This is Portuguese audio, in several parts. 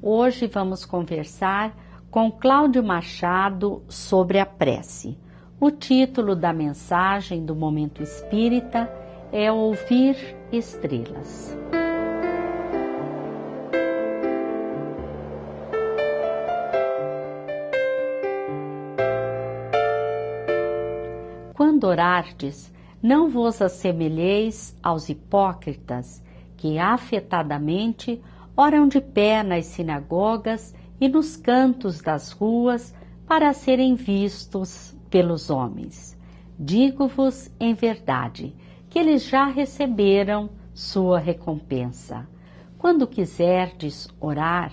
Hoje vamos conversar com Cláudio Machado sobre a prece. O título da mensagem do Momento Espírita é Ouvir Estrelas. Quando orardes, não vos assemelheis aos hipócritas, que afetadamente oram de pé nas sinagogas e nos cantos das ruas para serem vistos pelos homens. Digo-vos em verdade que eles já receberam sua recompensa. Quando quiserdes orar,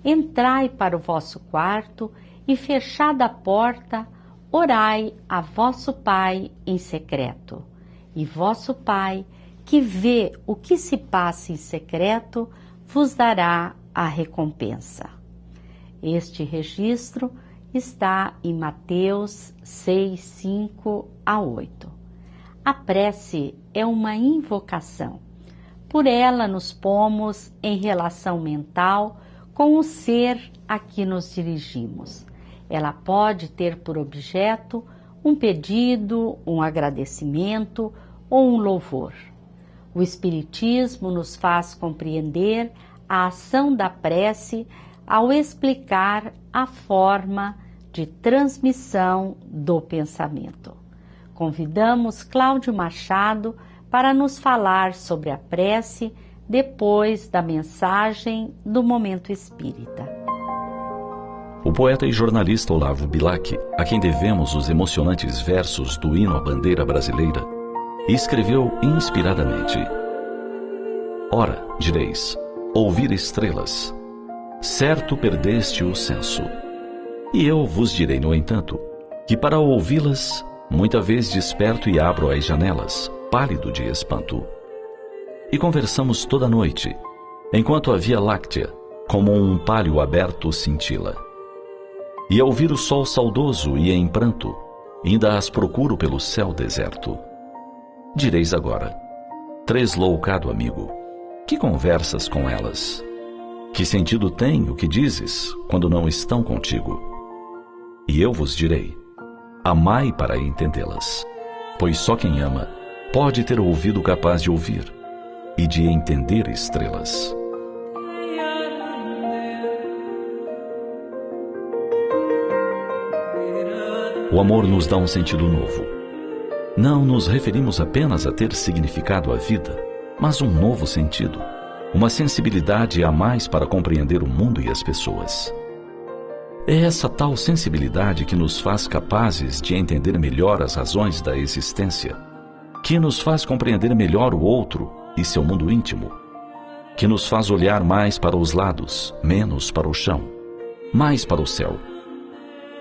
entrai para o vosso quarto e, fechada a porta, orai a vosso Pai em secreto. E vosso Pai, que vê o que se passa em secreto, vos dará a recompensa. Este registro está em Mateus 6, 5 a 8. A prece é uma invocação. Por ela nos pomos em relação mental com o ser a que nos dirigimos. Ela pode ter por objeto um pedido, um agradecimento ou um louvor. O Espiritismo nos faz compreender a ação da prece ao explicar a forma de transmissão do pensamento. Convidamos Cláudio Machado para nos falar sobre a prece depois da mensagem do Momento Espírita. O poeta e jornalista Olavo Bilac, a quem devemos os emocionantes versos do hino à bandeira brasileira, escreveu inspiradamente: Ora, direis, ouvir estrelas, certo perdeste o senso. E eu vos direi, no entanto, que para ouvi-las, muita vez desperto e abro as janelas, pálido de espanto. E conversamos toda a noite, enquanto a Via Láctea, como um palho aberto, cintila. E ao ouvir o sol saudoso e em pranto, ainda as procuro pelo céu deserto. Direis agora: tresloucado amigo, que conversas com elas? Que sentido tem o que dizes quando não estão contigo? E eu vos direi: amai para entendê-las, pois só quem ama pode ter ouvido capaz de ouvir e de entender estrelas. O amor nos dá um sentido novo. Não nos referimos apenas a ter significado à vida, mas um novo sentido, uma sensibilidade a mais para compreender o mundo e as pessoas. É essa tal sensibilidade que nos faz capazes de entender melhor as razões da existência, que nos faz compreender melhor o outro e seu mundo íntimo, que nos faz olhar mais para os lados, menos para o chão, mais para o céu.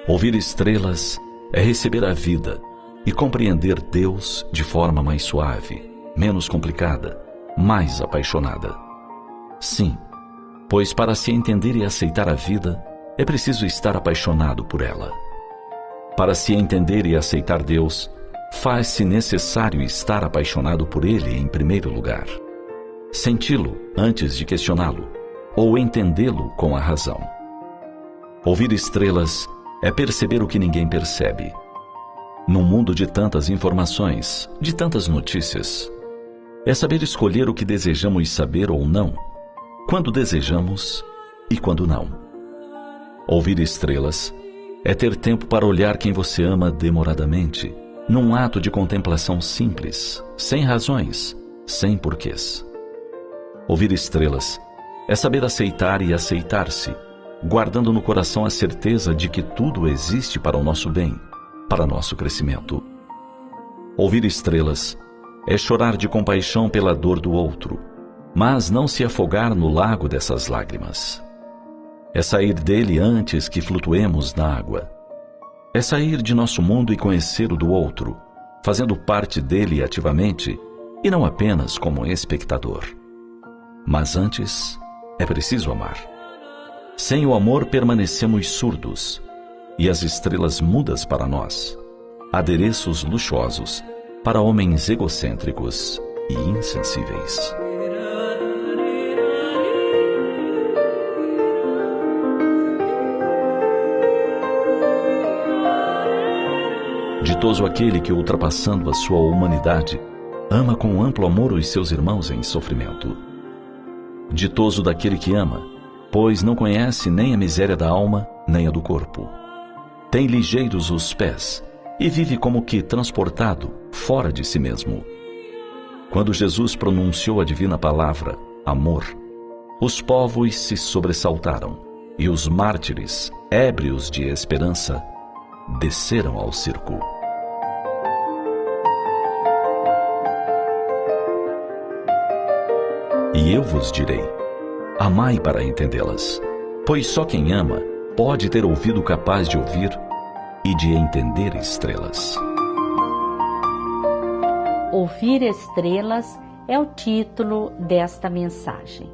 Ouvir estrelas é receber a vida e compreender Deus de forma mais suave, menos complicada, mais apaixonada. Sim, pois para se entender e aceitar a vida, é preciso estar apaixonado por ela. Para se entender e aceitar Deus, faz-se necessário estar apaixonado por Ele em primeiro lugar. Senti-lo antes de questioná-lo, ou entendê-lo com a razão. Ouvir estrelas é perceber o que ninguém percebe. Num mundo de tantas informações, de tantas notícias, é saber escolher o que desejamos saber ou não, quando desejamos e quando não. Ouvir estrelas é ter tempo para olhar quem você ama demoradamente, num ato de contemplação simples, sem razões, sem porquês. Ouvir estrelas é saber aceitar e aceitar-se, guardando no coração a certeza de que tudo existe para o nosso bem, para nosso crescimento. Ouvir estrelas é chorar de compaixão pela dor do outro, mas não se afogar no lago dessas lágrimas. É sair dele antes que flutuemos na água. É sair de nosso mundo e conhecer o do outro, fazendo parte dele ativamente e não apenas como espectador. Mas antes, é preciso amar. Sem o amor permanecemos surdos, e as estrelas mudas para nós, adereços luxuosos para homens egocêntricos e insensíveis. Ditoso aquele que, ultrapassando a sua humanidade, ama com amplo amor os seus irmãos em sofrimento. Ditoso daquele que ama, pois não conhece nem a miséria da alma, nem a do corpo. Tem ligeiros os pés e vive como que transportado fora de si mesmo. Quando Jesus pronunciou a divina palavra, amor, os povos se sobressaltaram e os mártires, ébrios de esperança, desceram ao circo. E eu vos direi, amai para entendê-las, pois só quem ama pode ter ouvido capaz de ouvir e de entender estrelas. Ouvir estrelas é o título desta mensagem.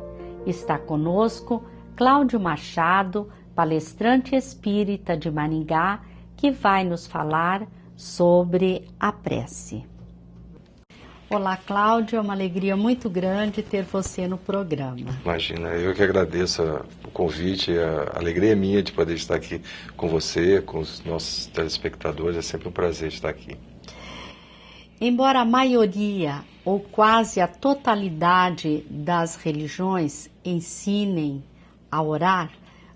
Está conosco Cláudio Machado, palestrante espírita de Maringá, que vai nos falar sobre a prece. Olá, Cláudio, é uma alegria muito grande ter você no programa. Imagina, eu que agradeço o convite, a alegria é minha de poder estar aqui com você, com os nossos telespectadores, é sempre um prazer estar aqui. Embora a maioria ou quase a totalidade das religiões ensinem a orar,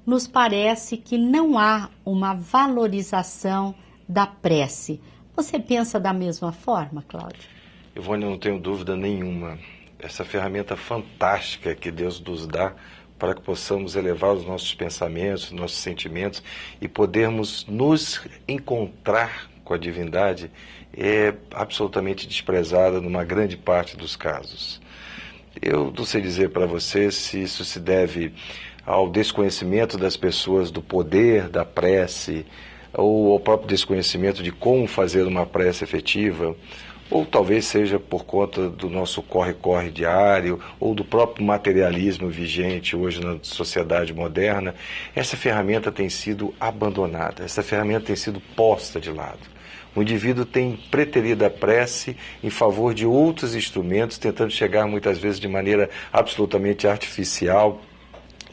nos parece que não há uma valorização da prece. Você pensa da mesma forma, Cláudio? Ivone, eu não tenho dúvida nenhuma. Essa ferramenta fantástica que Deus nos dá para que possamos elevar os nossos pensamentos, nossos sentimentos e podermos nos encontrar com a divindade é absolutamente desprezada numa grande parte dos casos. Eu não sei dizer para você se isso se deve ao desconhecimento das pessoas do poder da prece, ou ao próprio desconhecimento de como fazer uma prece efetiva, ou talvez seja por conta do nosso corre-corre diário, ou do próprio materialismo vigente hoje na sociedade moderna. Essa ferramenta tem sido abandonada, essa ferramenta tem sido posta de lado. O indivíduo tem preterido a prece em favor de outros instrumentos, tentando chegar muitas vezes de maneira absolutamente artificial,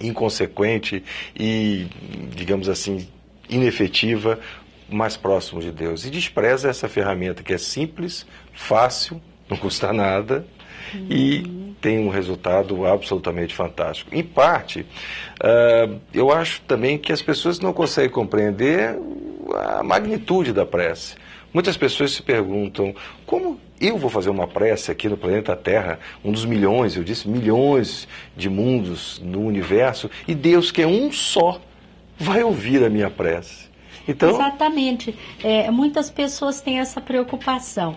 inconsequente e, digamos assim, inefetiva, mais próximo de Deus. E despreza essa ferramenta que é simples, fácil, não custa nada e tem um resultado absolutamente fantástico. Em parte, eu acho também que as pessoas não conseguem compreender a magnitude da prece. Muitas pessoas se perguntam, como eu vou fazer uma prece aqui no planeta Terra, um dos milhões, eu disse milhões de mundos no universo, e Deus, que é um só, vai ouvir a minha prece. Então... Exatamente. Muitas pessoas têm essa preocupação.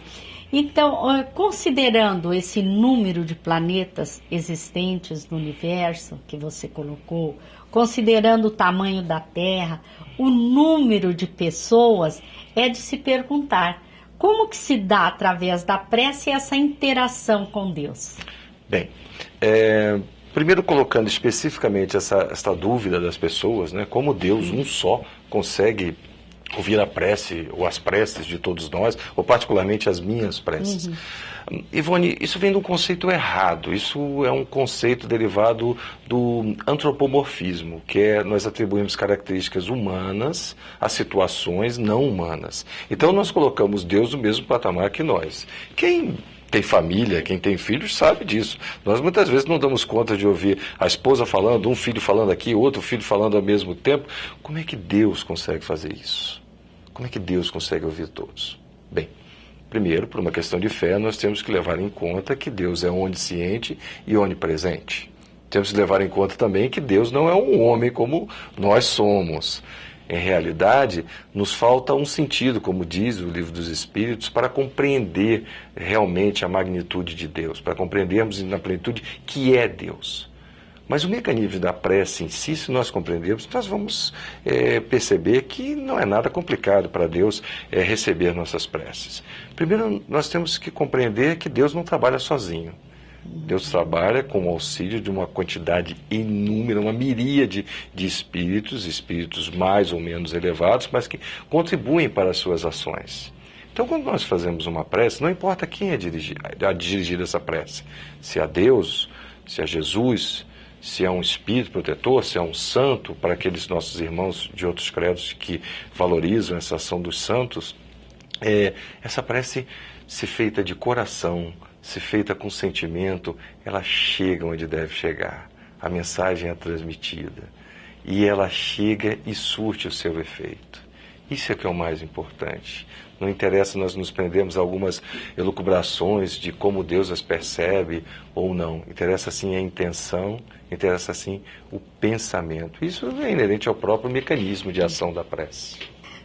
Então, considerando esse número de planetas existentes no universo que você colocou, considerando o tamanho da Terra, o número de pessoas, é de se perguntar como que se dá através da prece essa interação com Deus? Bem, primeiro colocando especificamente essa dúvida das pessoas, né, como Deus, um só, consegue ouvir a prece ou as preces de todos nós, ou particularmente as minhas preces. Ivone, isso vem de um conceito errado, isso é um conceito derivado do antropomorfismo, que é nós atribuímos características humanas a situações não humanas. Então nós colocamos Deus no mesmo patamar que nós. Quem tem família, quem tem filhos sabe disso. Nós muitas vezes não damos conta de ouvir a esposa falando, um filho falando aqui, outro filho falando ao mesmo tempo. Como é que Deus consegue fazer isso? Como é que Deus consegue ouvir todos? Bem, primeiro, por uma questão de fé, nós temos que levar em conta que Deus é onisciente e onipresente. Temos que levar em conta também que Deus não é um homem como nós somos. Em realidade, nos falta um sentido, como diz o Livro dos Espíritos, para compreender realmente a magnitude de Deus, para compreendermos na plenitude que é Deus. Mas o mecanismo da prece em si, se nós compreendermos, nós vamos perceber que não é nada complicado para Deus receber nossas preces. Primeiro, nós temos que compreender que Deus não trabalha sozinho. Deus trabalha com o auxílio de uma quantidade inúmera, uma miríade de espíritos mais ou menos elevados, mas que contribuem para as suas ações. Então, quando nós fazemos uma prece, não importa quem a dirigir essa prece, se é Deus, se é Jesus, se é um espírito protetor, se é um santo, para aqueles nossos irmãos de outros credos que valorizam essa ação dos santos, essa prece, se feita de coração, se feita com sentimento, ela chega onde deve chegar. A mensagem é transmitida. E ela chega e surte o seu efeito. Isso é que é o mais importante. Não interessa nós nos prendermos a algumas elucubrações de como Deus as percebe ou não. Interessa sim a intenção, interessa sim o pensamento. Isso é inerente ao próprio mecanismo de ação da prece.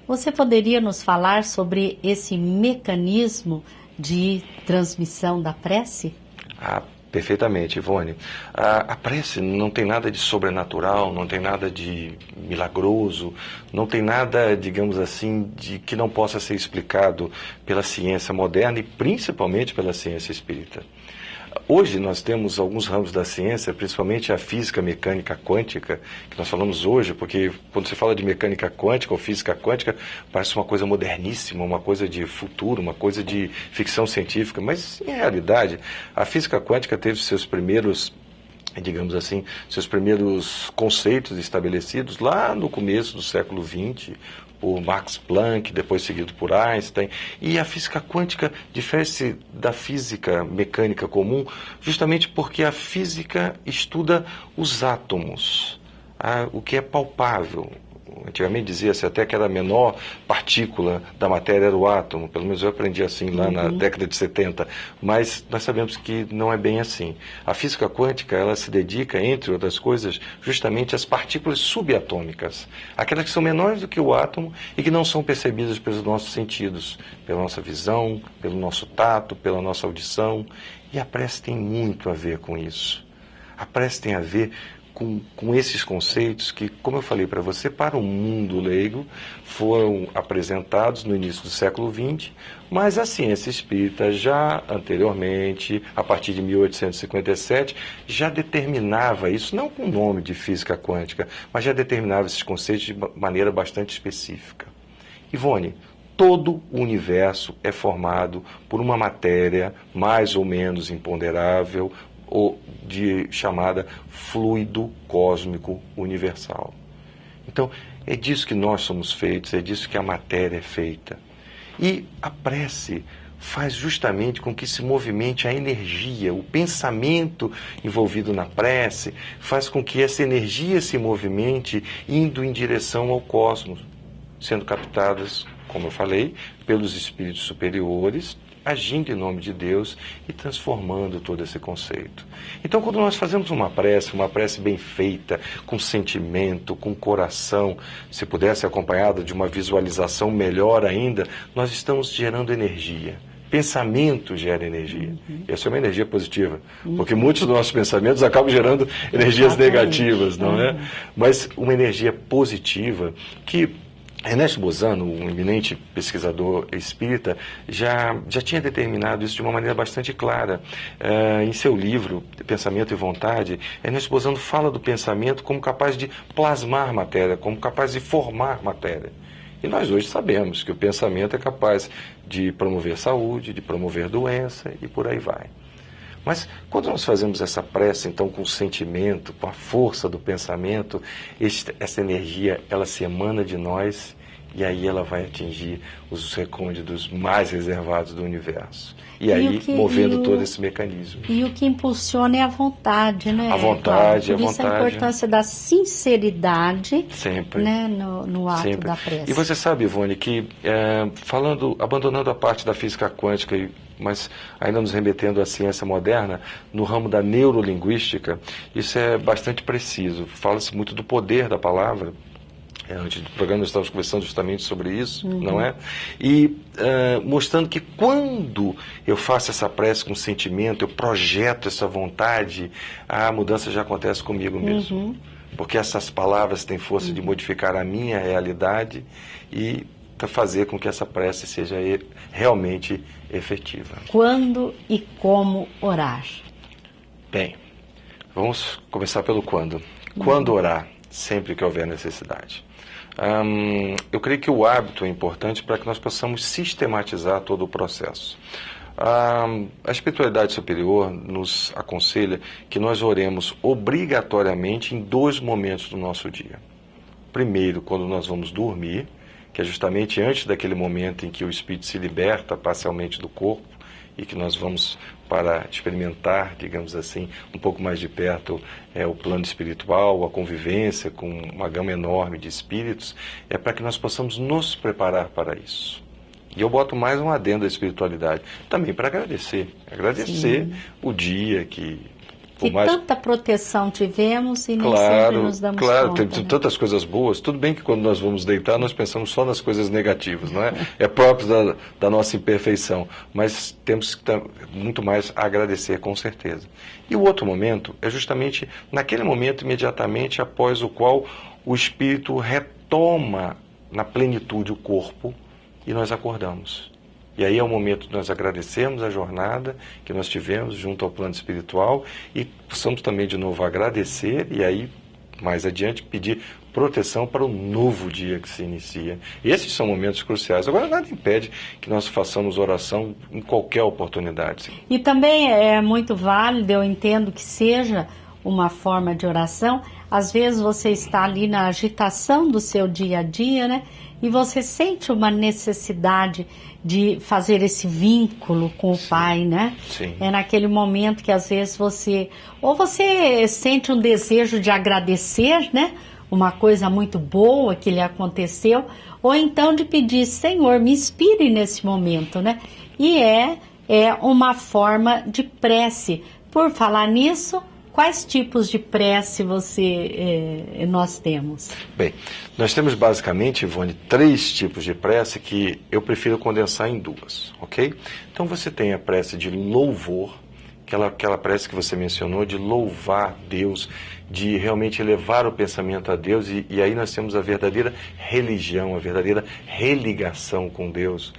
Você poderia nos falar sobre esse mecanismo de transmissão da prece? Perfeitamente, Ivone. A prece não tem nada de sobrenatural, não tem nada de milagroso, não tem nada, digamos assim, de que não possa ser explicado pela ciência moderna e principalmente pela ciência espírita. Hoje nós temos alguns ramos da ciência, principalmente a física mecânica quântica, que nós falamos hoje, porque quando se fala de mecânica quântica ou física quântica, parece uma coisa moderníssima, uma coisa de futuro, uma coisa de ficção científica, mas em realidade a física quântica teve seus primeiros, digamos assim, seus primeiros conceitos estabelecidos lá no começo do século XX, por Max Planck, depois seguido por Einstein. E a física quântica difere-se da física mecânica comum justamente porque a física estuda os átomos, o que é palpável. Antigamente dizia-se até que era a menor partícula da matéria era o átomo, pelo menos eu aprendi assim lá na década de 70, mas nós sabemos que não é bem assim. A física quântica, ela se dedica, entre outras coisas, justamente às partículas subatômicas, aquelas que são menores do que o átomo e que não são percebidas pelos nossos sentidos, pela nossa visão, pelo nosso tato, pela nossa audição, e a prece tem muito a ver com isso. A prece tem a ver com esses conceitos que, como eu falei para você, para o mundo leigo, foram apresentados no início do século XX, mas a ciência espírita já anteriormente, a partir de 1857, já determinava isso, não com o nome de física quântica, mas já determinava esses conceitos de maneira bastante específica. Ivone, todo o universo é formado por uma matéria mais ou menos imponderável, ou chamada fluido cósmico universal. Então, é disso que nós somos feitos, é disso que a matéria é feita. E a prece faz justamente com que se movimente a energia, o pensamento envolvido na prece, faz com que essa energia se movimente indo em direção ao cosmos, sendo captadas, como eu falei, pelos espíritos superiores, agindo em nome de Deus e transformando todo esse conceito. Então, quando nós fazemos uma prece bem feita, com sentimento, com coração, se pudesse acompanhada de uma visualização melhor ainda, nós estamos gerando energia. Pensamento gera energia. Essa é uma energia positiva, porque muitos dos nossos pensamentos acabam gerando energias negativas, não é? Mas uma energia positiva que Ernesto Bozano, um eminente pesquisador espírita, já tinha determinado isso de uma maneira bastante clara. Em seu livro, Pensamento e Vontade, Ernesto Bozano fala do pensamento como capaz de plasmar matéria, como capaz de formar matéria. E nós hoje sabemos que o pensamento é capaz de promover saúde, de promover doença e por aí vai. Mas quando nós fazemos essa prece, então, com o sentimento, com a força do pensamento, essa energia, ela se emana de nós e aí ela vai atingir os recônditos mais reservados do universo. E aí, movendo todo esse mecanismo. E o que impulsiona é a vontade, né? A vontade, Por isso a importância da sinceridade, sempre, né, no ato sempre. da prece. E você sabe, Ivone, que abandonando a parte da física quântica, mas ainda nos remetendo à ciência moderna, no ramo da neurolinguística, isso é bastante preciso. Fala-se muito do poder da palavra. Antes do programa nós estávamos conversando justamente sobre isso, não é? E mostrando que quando eu faço essa prece com sentimento, eu projeto essa vontade, a mudança já acontece comigo mesmo. Porque essas palavras têm força de modificar a minha realidade e fazer com que essa prece seja realmente efetiva. Quando e como orar? Bem, vamos começar pelo quando. Quando orar? Sempre que houver necessidade. Eu creio que o hábito é importante para que nós possamos sistematizar todo o processo. A espiritualidade superior nos aconselha que nós oremos obrigatoriamente em 2 momentos do nosso dia. Primeiro, quando nós vamos dormir, que é justamente antes daquele momento em que o espírito se liberta parcialmente do corpo e que nós vamos para experimentar, digamos assim, um pouco mais de perto o plano espiritual, a convivência com uma gama enorme de espíritos, é para que nós possamos nos preparar para isso. E eu boto mais um adendo à espiritualidade, também para agradecer Sim. o dia que... Que mais... tanta proteção tivemos e nem sempre nos damos conta. Tem tantas coisas boas. Tudo bem que quando nós vamos deitar, nós pensamos só nas coisas negativas, não é? É próprio da nossa imperfeição. Mas temos que muito mais a agradecer, com certeza. E o outro momento é justamente naquele momento, imediatamente após o qual o espírito retoma na plenitude o corpo e nós acordamos. E aí é o momento de nós agradecermos a jornada que nós tivemos junto ao plano espiritual e possamos também de novo agradecer e aí, mais adiante, pedir proteção para o novo dia que se inicia. Esses são momentos cruciais. Agora, nada impede que nós façamos oração em qualquer oportunidade. E também é muito válido, eu entendo que seja uma forma de oração. Às vezes você está ali na agitação do seu dia a dia, né? E você sente uma necessidade de fazer esse vínculo com o Pai, né? Sim. É naquele momento que às vezes você sente um desejo de agradecer, né? Uma coisa muito boa que lhe aconteceu, ou então de pedir, Senhor, me inspire nesse momento, né? E é uma forma de prece. Por falar nisso, quais tipos de prece nós temos? Bem, nós temos basicamente, Ivone, 3 tipos de prece que eu prefiro condensar em 2, ok? Então você tem a prece de louvor, aquela prece que você mencionou, de louvar Deus, de realmente elevar o pensamento a Deus, e aí nós temos a verdadeira religião, a verdadeira religação com Deus,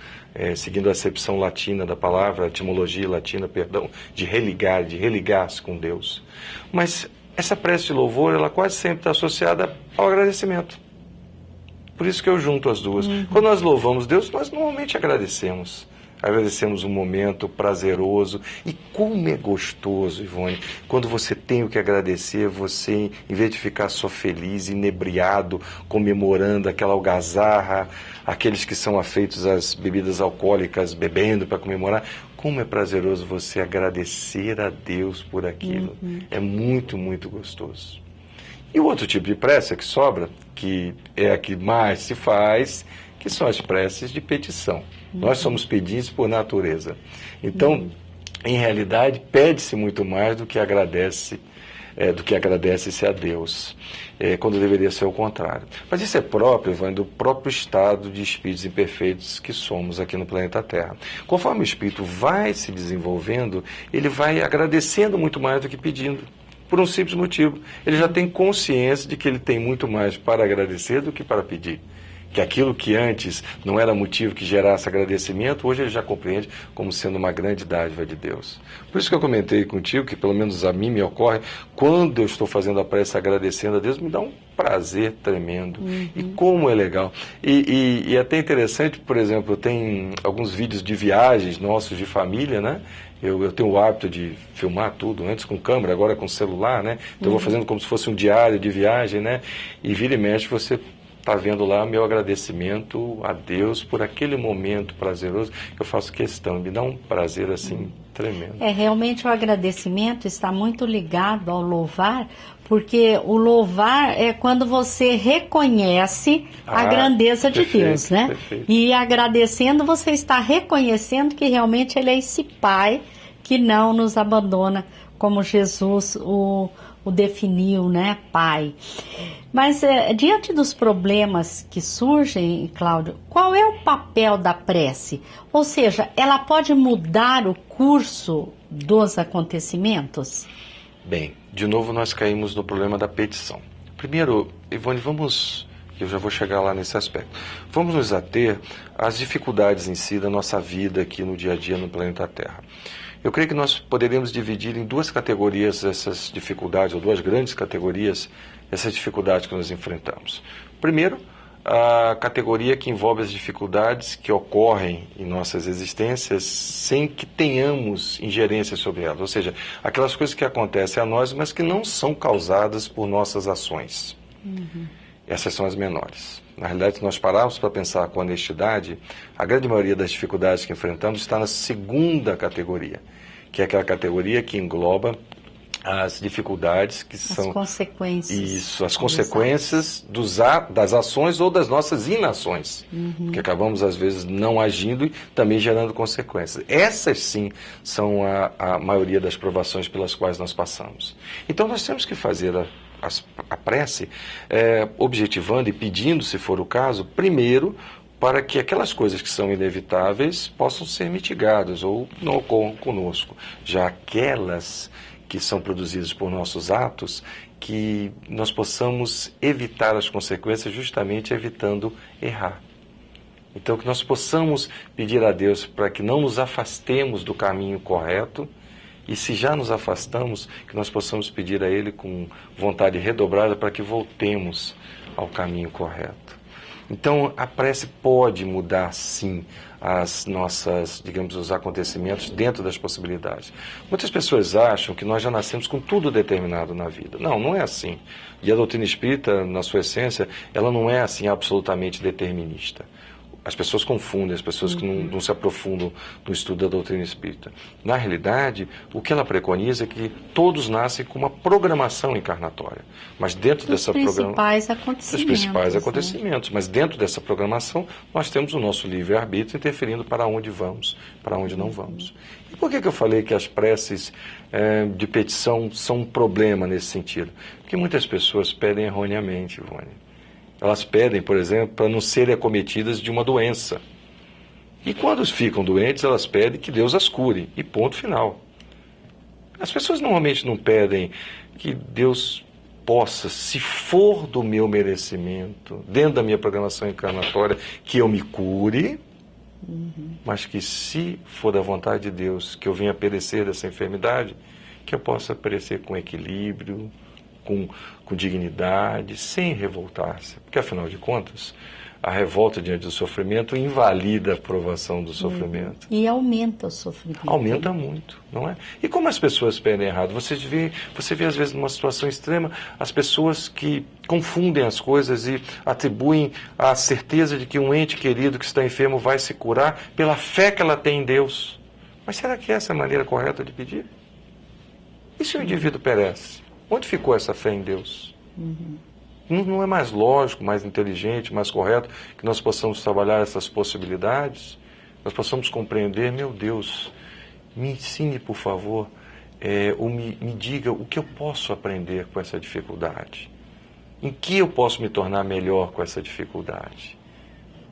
seguindo a acepção latina da palavra, a etimologia latina, perdão, de religar-se com Deus. Mas essa prece de louvor, ela quase sempre está associada ao agradecimento. Por isso que eu junto as duas. Quando nós louvamos Deus, nós normalmente agradecemos. Agradecemos um momento prazeroso. E como é gostoso, Ivone, quando você tem o que agradecer, você, em vez de ficar só feliz, inebriado, comemorando aquela algazarra, aqueles que são afeitos às bebidas alcoólicas, bebendo para comemorar, como é prazeroso você agradecer a Deus por aquilo. É muito, muito gostoso. E o outro tipo de prece que sobra, que é a que mais se faz, que são as preces de petição. Nós somos pedintes por natureza. Então, em realidade, pede-se muito mais do que agradece-se a Deus, quando deveria ser o contrário. Mas isso é próprio, Ivan, do próprio estado de espíritos imperfeitos que somos aqui no planeta Terra. Conforme o espírito vai se desenvolvendo, ele vai agradecendo muito mais do que pedindo. Por um simples motivo, ele já tem consciência de que ele tem muito mais para agradecer do que para pedir. Que aquilo que antes não era motivo que gerasse agradecimento, hoje ele já compreende como sendo uma grande dádiva de Deus. Por isso que eu comentei contigo, que pelo menos a mim me ocorre, quando eu estou fazendo a prece agradecendo a Deus, me dá um prazer tremendo. E como é legal. E é até interessante, por exemplo, tem alguns vídeos de viagens nossos de família, né? Eu tenho o hábito de filmar tudo, antes com câmera, agora com celular, né? Então eu vou fazendo como se fosse um diário de viagem, né? E vira e mexe, você está vendo lá meu agradecimento a Deus por aquele momento prazeroso. Eu faço questão, me dá um prazer assim tremendo. Realmente o agradecimento está muito ligado ao louvar, porque o louvar é quando você reconhece a grandeza de Deus, né? Perfeito. E agradecendo, você está reconhecendo que realmente Ele é esse Pai que não nos abandona, como Jesus o definiu, né, Pai. Mas diante dos problemas que surgem, Cláudio, qual é o papel da prece? Ou seja, ela pode mudar o curso dos acontecimentos? Bem, de novo nós caímos no problema da petição. Primeiro, Ivone, eu já vou chegar lá nesse aspecto. Vamos nos ater às dificuldades em si da nossa vida aqui no dia a dia no planeta Terra. Eu creio que nós poderíamos dividir em 2 categorias essas dificuldades, ou 2 grandes categorias, essas dificuldades que nós enfrentamos. Primeiro, a categoria que envolve as dificuldades que ocorrem em nossas existências sem que tenhamos ingerência sobre elas. Ou seja, aquelas coisas que acontecem a nós, mas que não são causadas por nossas ações. Essas são as menores. Na realidade, se nós pararmos para pensar com honestidade, a grande maioria das dificuldades que enfrentamos está na segunda categoria, que é aquela categoria que engloba as dificuldades que são... As consequências. Isso, as consequências das ações ou das nossas inações. Porque acabamos, às vezes, não agindo e também gerando consequências. Essas, sim, são a maioria das provações pelas quais nós passamos. Então, nós temos que fazer a prece, objetivando e pedindo, se for o caso, primeiro, para que aquelas coisas que são inevitáveis possam ser mitigadas ou não ocorram conosco. Já aquelas que são produzidas por nossos atos, que nós possamos evitar as consequências justamente evitando errar. Então, que nós possamos pedir a Deus para que não nos afastemos do caminho correto, e se já nos afastamos, que nós possamos pedir a Ele com vontade redobrada para que voltemos ao caminho correto. Então, a prece pode mudar, sim, as nossas, digamos, os acontecimentos dentro das possibilidades. Muitas pessoas acham que nós já nascemos com tudo determinado na vida. Não, não é assim. E a doutrina espírita, na sua essência, ela não é assim absolutamente determinista. As pessoas confundem, as pessoas que não se aprofundam no estudo da doutrina espírita. Na realidade, o que ela preconiza é que todos nascem com uma programação encarnatória. Mas dentro dessa Dos principais acontecimentos. Né? Mas dentro dessa programação, nós temos o nosso livre-arbítrio interferindo para onde vamos, para onde não vamos. E por que eu falei que as preces de petição são um problema nesse sentido? Porque muitas pessoas pedem erroneamente, Ivone. Elas pedem, por exemplo, para não serem acometidas de uma doença. E quando ficam doentes, elas pedem que Deus as cure. E ponto final. As pessoas normalmente não pedem que Deus possa, se for do meu merecimento, dentro da minha programação encarnatória, que eu me cure, mas que se for da vontade de Deus, que eu venha perecer dessa enfermidade, que eu possa perecer com equilíbrio, com dignidade, sem revoltar-se. Porque, afinal de contas, a revolta diante do sofrimento invalida a provação do sofrimento. E aumenta o sofrimento. Aumenta muito, não é? E como as pessoas pedem errado? Você vê, às vezes, numa situação extrema, as pessoas que confundem as coisas e atribuem a certeza de que um ente querido que está enfermo vai se curar pela fé que ela tem em Deus. Mas será que essa é a maneira correta de pedir? E se o indivíduo perece? Onde ficou essa fé em Deus? Não é mais lógico, mais inteligente, mais correto que nós possamos trabalhar essas possibilidades? Nós possamos compreender, meu Deus, me ensine, por favor, ou me diga o que eu posso aprender com essa dificuldade. Em que eu posso me tornar melhor com essa dificuldade?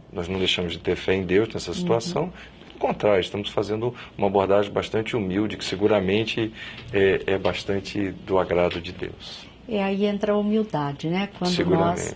Nós não deixamos de ter fé em Deus nessa situação. Pelo contrário, estamos fazendo uma abordagem bastante humilde, que seguramente é bastante do agrado de Deus. Aí entra a humildade, né? Quando nós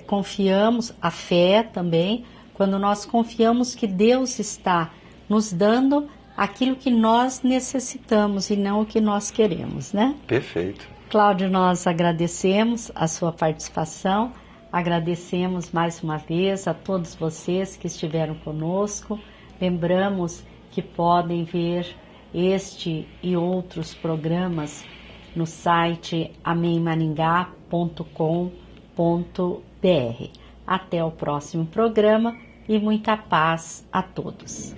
confiamos, a fé também, quando nós confiamos que Deus está nos dando aquilo que nós necessitamos e não o que nós queremos, né? Perfeito. Cláudio, nós agradecemos a sua participação, agradecemos mais uma vez a todos vocês que estiveram conosco. Lembramos que podem ver este e outros programas no site amemmaringá.com.br. Até o próximo programa e muita paz a todos.